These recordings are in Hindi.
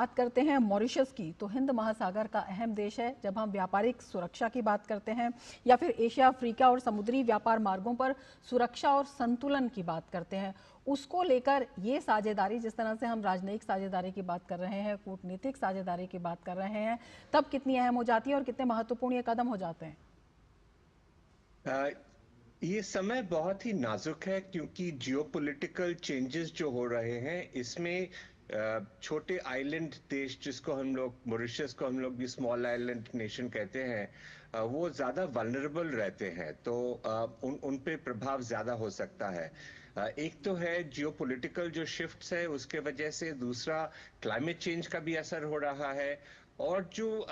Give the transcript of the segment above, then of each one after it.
बात करते हैं मॉरिशस की, तो हिंद महासागर का अहम देश है। जब हम व्यापारिक सुरक्षा की बात करते हैं या फिर एशिया, अफ्रीका और समुद्री व्यापार मार्गों पर सुरक्षा और संतुलन की बात करते हैं, उसको लेकर ये साझेदारी, जिस तरह से हम राजनयिक साझेदारी की बात कर रहे हैं, कूटनीतिक साझेदारी की बात कर रहे हैं, तब कितनी अहम हो जाती है और कितने महत्वपूर्ण ये कदम हो जाते हैं? ये समय बहुत ही नाजुक है क्योंकि जियोपॉलिटिकल चेंजेस जो हो रहे हैं इसमें छोटे आइलैंड देश जिसको हम लोग मॉरिशस को हम लोग भी स्मॉल आइलैंड नेशन कहते हैं, वो ज्यादा वल्नरेबल रहते हैं, तो उन पे प्रभाव ज्यादा हो सकता है। एक तो है जियोपॉलिटिकल जो शिफ्ट्स है उसके वजह से, दूसरा क्लाइमेट चेंज का भी असर हो रहा है, और जो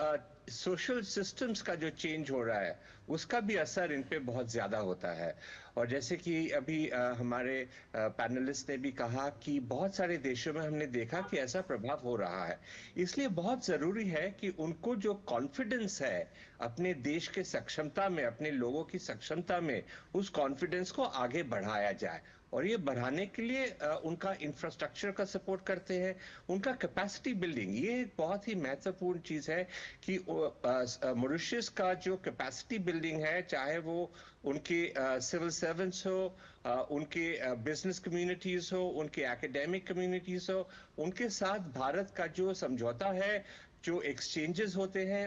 सोशल सिस्टम्स का जो चेंज हो रहा है उसका भी असर इन पे बहुत ज्यादा होता है। और जैसे कि अभी हमारे पैनलिस्ट ने भी कहा कि बहुत सारे देशों में हमने देखा कि ऐसा प्रभाव हो रहा है। इसलिए बहुत जरूरी है कि उनको जो कॉन्फिडेंस है अपने देश के सक्षमता में, अपने लोगों की सक्षमता में, उस कॉन्फिडेंस को आगे बढ़ाया जाए। और ये बढ़ाने के लिए उनका इंफ्रास्ट्रक्चर का सपोर्ट करते हैं, उनका कैपेसिटी बिल्डिंग, ये एक बहुत ही महत्वपूर्ण चीज है कि मॉरिशस का जो कैपेसिटी बिल्डिंग है, चाहे वो उनके सिविल सर्वेंट्स हो, उनके बिजनेस कम्युनिटीज हो, उनके एकेडमिक कम्युनिटीज हो, उनके साथ भारत का जो समझौता है, जो एक्सचेंजेस होते हैं,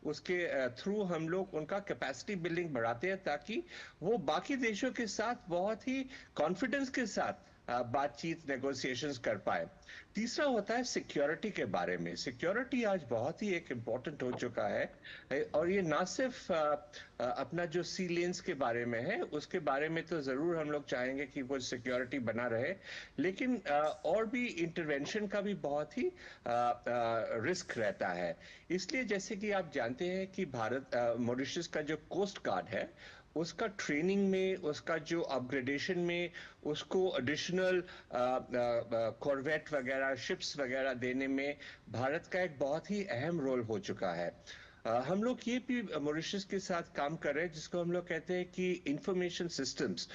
उसके थ्रू हम लोग उनका कैपेसिटी बिल्डिंग बढ़ाते हैं ताकि वो बाकी देशों के साथ बहुत ही कॉन्फिडेंस के साथ बातचीत, नेगोशिएशंस कर पाए। तीसरा होता है सिक्योरिटी के बारे में। सिक्योरिटी आज बहुत ही एक इम्पोर्टेंट हो चुका है, और ये ना सिर्फ अपना जो सी लेन्स के बारे में है, उसके बारे में तो जरूर हम लोग चाहेंगे कि वो सिक्योरिटी बना रहे, लेकिन और भी इंटरवेंशन का भी बहुत ही रिस्क रहता है। इसलिए जैसे कि आप जानते हैं कि भारत, मॉरिशस का जो कोस्ट गार्ड है, उसका ट्रेनिंग में, उसका जो अपग्रेडेशन में, उसको एडिशनल कॉर्वेट वगैरह, शिप्स वगैरह देने में भारत का एक बहुत ही अहम रोल हो चुका है। हम लोग ये भी मॉरिशस के साथ काम कर रहे हैं जिसको हम लोग कहते हैं कि इंफॉर्मेशन सिस्टम्स,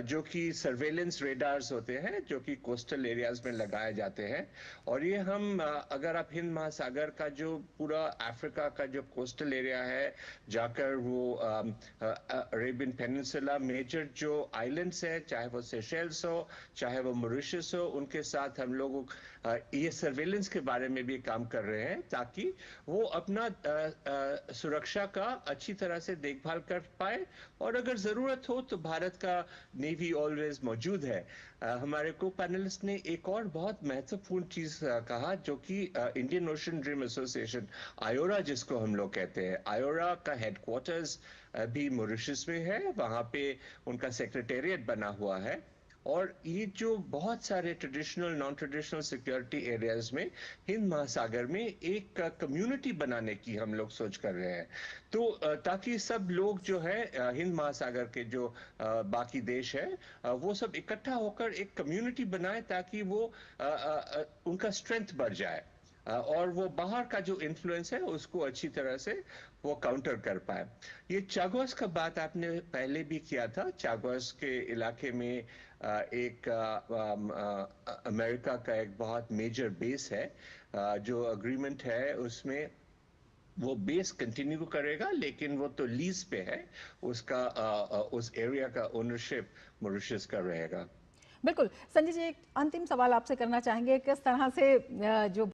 जो कि सर्वेलेंस रेडार्स होते हैं जो कि कोस्टल एरियाज में लगाए जाते हैं। और ये हम अगर आप हिंद महासागर का जो पूरा अफ्रीका का जो कोस्टल एरिया है जाकर, वो अरेबियन पेनिनसुला, मेजर जो आइलैंड्स है, चाहे वो सेशेल्स हो, चाहे वो मॉरिशस हो, उनके साथ हम लोग ये सर्वेलेंस के बारे में भी काम कर रहे हैं ताकि वो अपना सुरक्षा का अच्छी तरह से देखभाल कर पाए। और अगर जरूरत हो तो भारत का नेवी ऑलवेज मौजूद है। हमारे को पैनलिस्ट ने एक और बहुत महत्वपूर्ण चीज कहा, जो कि इंडियन ओशन ड्रीम एसोसिएशन, आयोरा जिसको हम लोग कहते हैं, आयोरा का हेडक्वार्टर्स भी मॉरिशस में है, वहां पे उनका सेक्रेटेरिएट बना हुआ है। और ये जो बहुत सारे traditional, non traditional security areas में हिंद महासागर में एक कम्युनिटी बनाने की हम लोग सोच कर रहे हैं, तो ताकि सब लोग जो है हिंद महासागर के जो बाकी देश है, वो सब इकट्ठा होकर एक कम्युनिटी बनाए ताकि वो उनका स्ट्रेंथ बढ़ जाए, और वो बाहर का जो इन्फ्लुएंस है उसको अच्छी तरह से वो काउंटर कर पाए। ये चागोस का बात आपने पहले भी किया था। चागोस के इलाके में एक अमेरिका का एक बहुत मेजर बेस है। जो अग्रीमेंट है उसमें वो बेस कंटिन्यू करेगा, लेकिन वो तो लीज पे है, उसका उस एरिया का ओनरशिप मॉरिशस का रहेगा। बिल्कुल। संजय जी, एक अंतिम सवाल आपसे करना चाहेंगे, किस तरह से जो